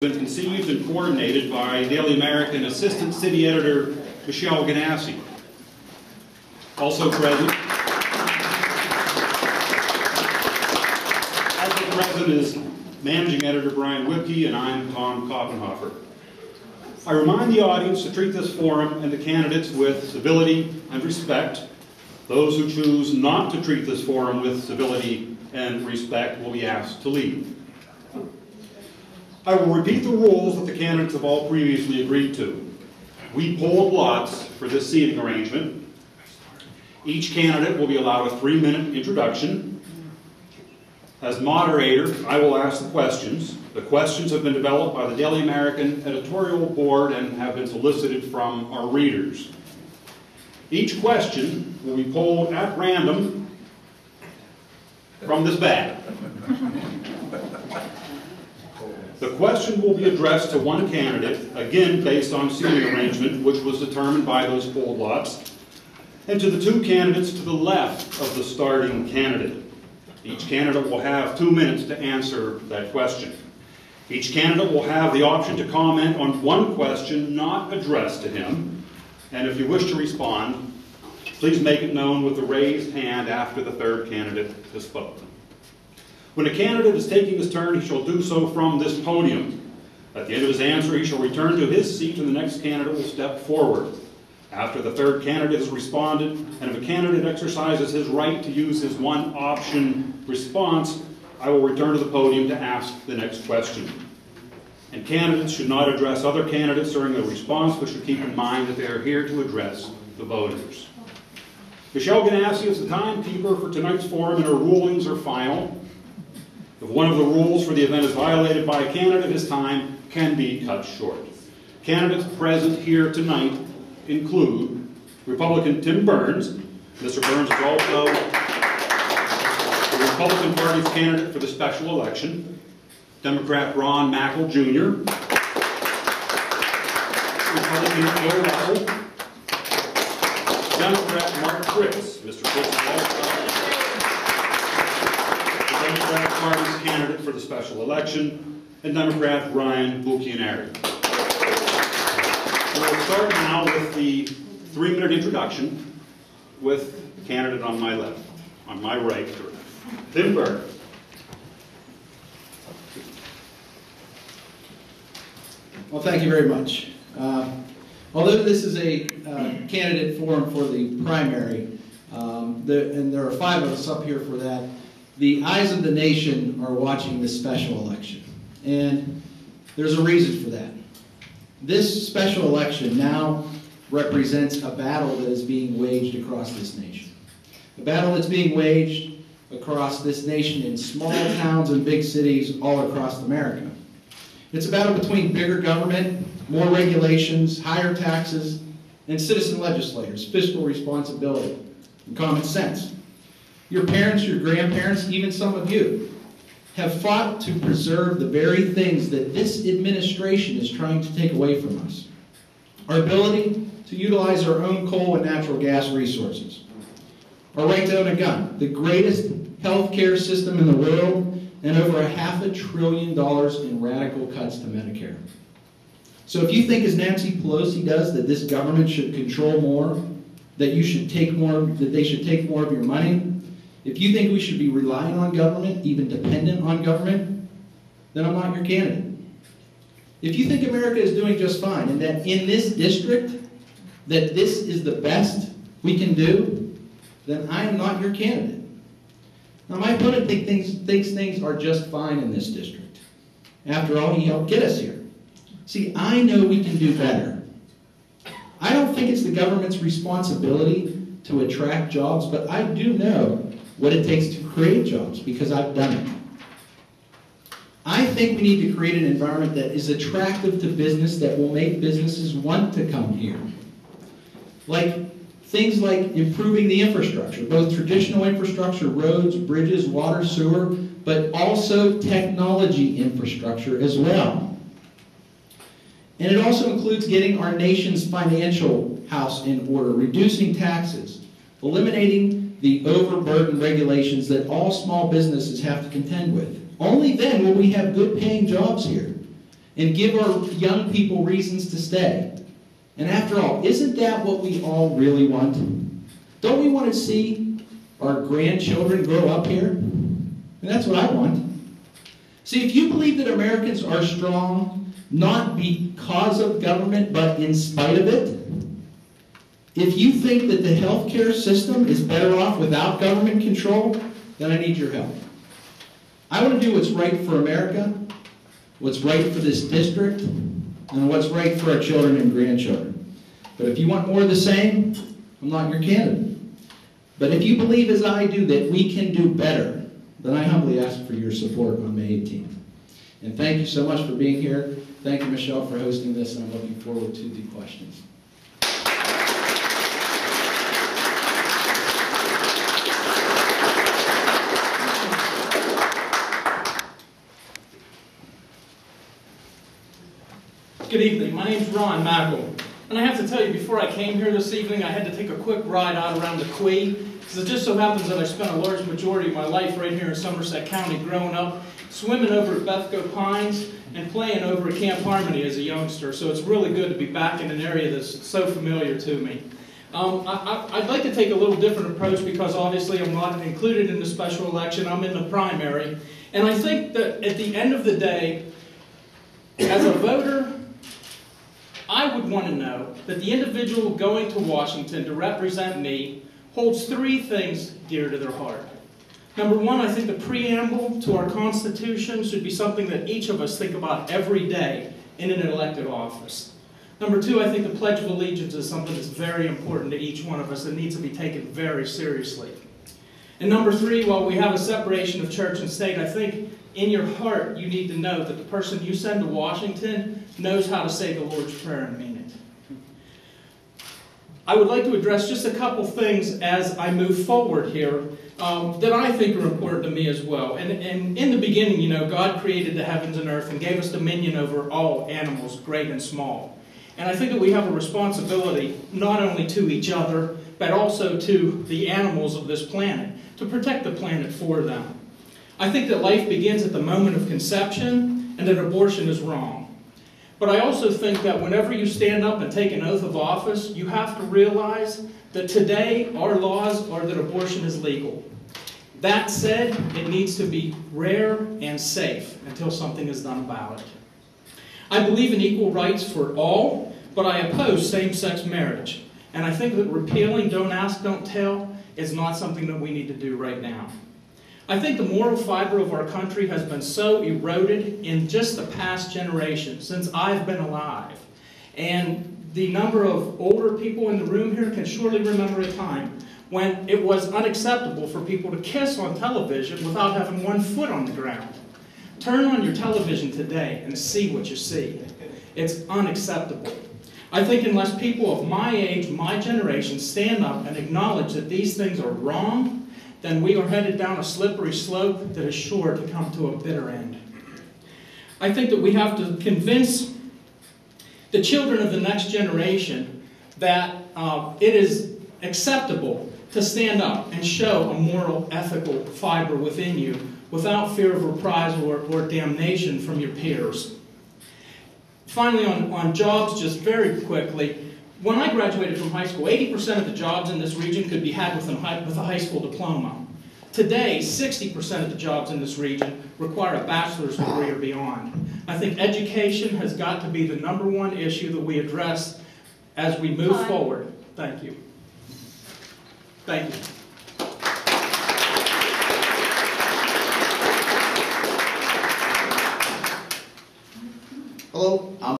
Been conceived and coordinated by Daily American Assistant City Editor Michelle Ganassi. Also present is Managing Editor Brian Whipke, and I'm Tom Koppenhofer. I remind the audience to treat this forum and the candidates with civility and respect. Those who choose not to treat this forum with civility and respect will be asked to leave. I will repeat the rules that the candidates have all previously agreed to. We polled lots for this seating arrangement. Each candidate will be allowed a 3-minute introduction. As moderator, I will ask the questions. The questions have been developed by the Daily American editorial board and have been solicited from our readers. Each question will be polled at random from this bag. The question will be addressed to one candidate, again based on seating arrangement, which was determined by those polled lots, and to the two candidates to the left of the starting candidate. Each candidate will have 2 minutes to answer that question. Each candidate will have the option to comment on one question not addressed to him, and if you wish to respond, please make it known with a raised hand after the third candidate has spoken. When a candidate is taking his turn, he shall do so from this podium. At the end of his answer, he shall return to his seat and the next candidate will step forward. After the third candidate has responded, and if a candidate exercises his right to use his one-option response, I will return to the podium to ask the next question. And candidates should not address other candidates during their response, but should keep in mind that they are here to address the voters. Michelle Ganassi is the timekeeper for tonight's forum, and her rulings are final. If one of the rules for the event is violated by a candidate, his time can be cut short. Candidates present here tonight include Republican Tim Burns. Mr. Burns is also the Republican Party's candidate for the special election. Democrat Ron Mackle Jr. Republican Joe Russell. Democrat Mark Fritz. Mr. Fritz is also Democratic Party's candidate for the special election, and Democrat Ryan Bucchianeri. We'll start now with the 3-minute introduction with the candidate on my left, on my right, Tim Burns. Well, thank you very much. Although this is a candidate forum for the primary, and there are 5 of us up here for that, the eyes of the nation are watching this special election, and there's a reason for that. This special election now represents a battle that is being waged across this nation. A battle that's being waged across this nation in small towns and big cities all across America. It's a battle between bigger government, more regulations, higher taxes, and citizen legislators, fiscal responsibility, and common sense. Your parents, your grandparents, even some of you, have fought to preserve the very things that this administration is trying to take away from us. Our ability to utilize our own coal and natural gas resources. Our right to own a gun, the greatest health care system in the world, and over $500 billion in radical cuts to Medicare. So if you think, as Nancy Pelosi does, that this government should control more, that you should take more, that they should take more of your money, if you think we should be relying on government, even dependent on government, then I'm not your candidate. If you think America is doing just fine and that in this district, that this is the best we can do, then I am not your candidate. Now, my opponent thinks things are just fine in this district. After all, he helped get us here. See, I know we can do better. I don't think it's the government's responsibility to attract jobs, but I do know what it takes to create jobs, because I've done it. I think we need to create an environment that is attractive to business, that will make businesses want to come here. Things like improving the infrastructure, both traditional infrastructure, roads, bridges, water, sewer, but also technology infrastructure as well. And it also includes getting our nation's financial house in order, reducing taxes, eliminating the overburdened regulations that all small businesses have to contend with. Only then will we have good paying jobs here. and give our young people reasons to stay. And after all, isn't that what we all really want? Don't we want to see our grandchildren grow up here? And that's what I want. See, if you believe that Americans are strong, not because of government, but in spite of it, if you think that the healthcare system is better off without government control, then I need your help. I want to do what's right for America, what's right for this district, and what's right for our children and grandchildren. But if you want more of the same, I'm not your candidate. But if you believe as I do that we can do better, then I humbly ask for your support on May 18th. And thank you so much for being here. Thank you, Michelle, for hosting this, and I'm looking forward to the questions. Good evening. My name's Ron Mackel. And I have to tell you, before I came here this evening, I had to take a quick ride out around the Quay, because it just so happens that I spent a large majority of my life right here in Somerset County growing up, swimming over at Bethco Pines and playing over at Camp Harmony as a youngster. So it's really good to be back in an area that's so familiar to me. I'd like to take a little different approach because obviously I'm not included in the special election. I'm in the primary. And I think that at the end of the day, as a voter, I would want to know that the individual going to Washington to represent me holds three things dear to their heart. Number one, I think the preamble to our Constitution should be something that each of us think about every day in an elected office. Number two, I think the Pledge of Allegiance is something that's very important to each one of us and needs to be taken very seriously. And number three, while we have a separation of church and state, I think in your heart you need to know that the person you send to Washington knows how to say the Lord's Prayer and mean it. I would like to address just a couple things as I move forward here that I think are important to me as well. And in the beginning, you know, God created the heavens and earth and gave us dominion over all animals, great and small. And I think that we have a responsibility not only to each other, but also to the animals of this planet, to protect the planet for them. I think that life begins at the moment of conception and that abortion is wrong. But I also think that whenever you stand up and take an oath of office, you have to realize that today our laws are that abortion is legal. That said, it needs to be rare and safe until something is done about it. I believe in equal rights for all, but I oppose same-sex marriage. And I think that repealing Don't Ask, Don't Tell is not something that we need to do right now. I think the moral fiber of our country has been so eroded in just the past generation, since I've been alive. And the number of older people in the room here can surely remember a time when it was unacceptable for people to kiss on television without having one foot on the ground. Turn on your television today and see what you see. It's unacceptable. I think unless people of my age, my generation, stand up and acknowledge that these things are wrong, then we are headed down a slippery slope that is sure to come to a bitter end. I think that we have to convince the children of the next generation that it is acceptable to stand up and show a moral, ethical fiber within you without fear of reprisal or damnation from your peers. Finally, on jobs, just very quickly, when I graduated from high school, 80% of the jobs in this region could be had with a high school diploma. Today, 60% of the jobs in this region require a bachelor's degree or beyond. I think education has got to be the #1 issue that we address as we move forward. Thank you. Thank you. Hello, I'm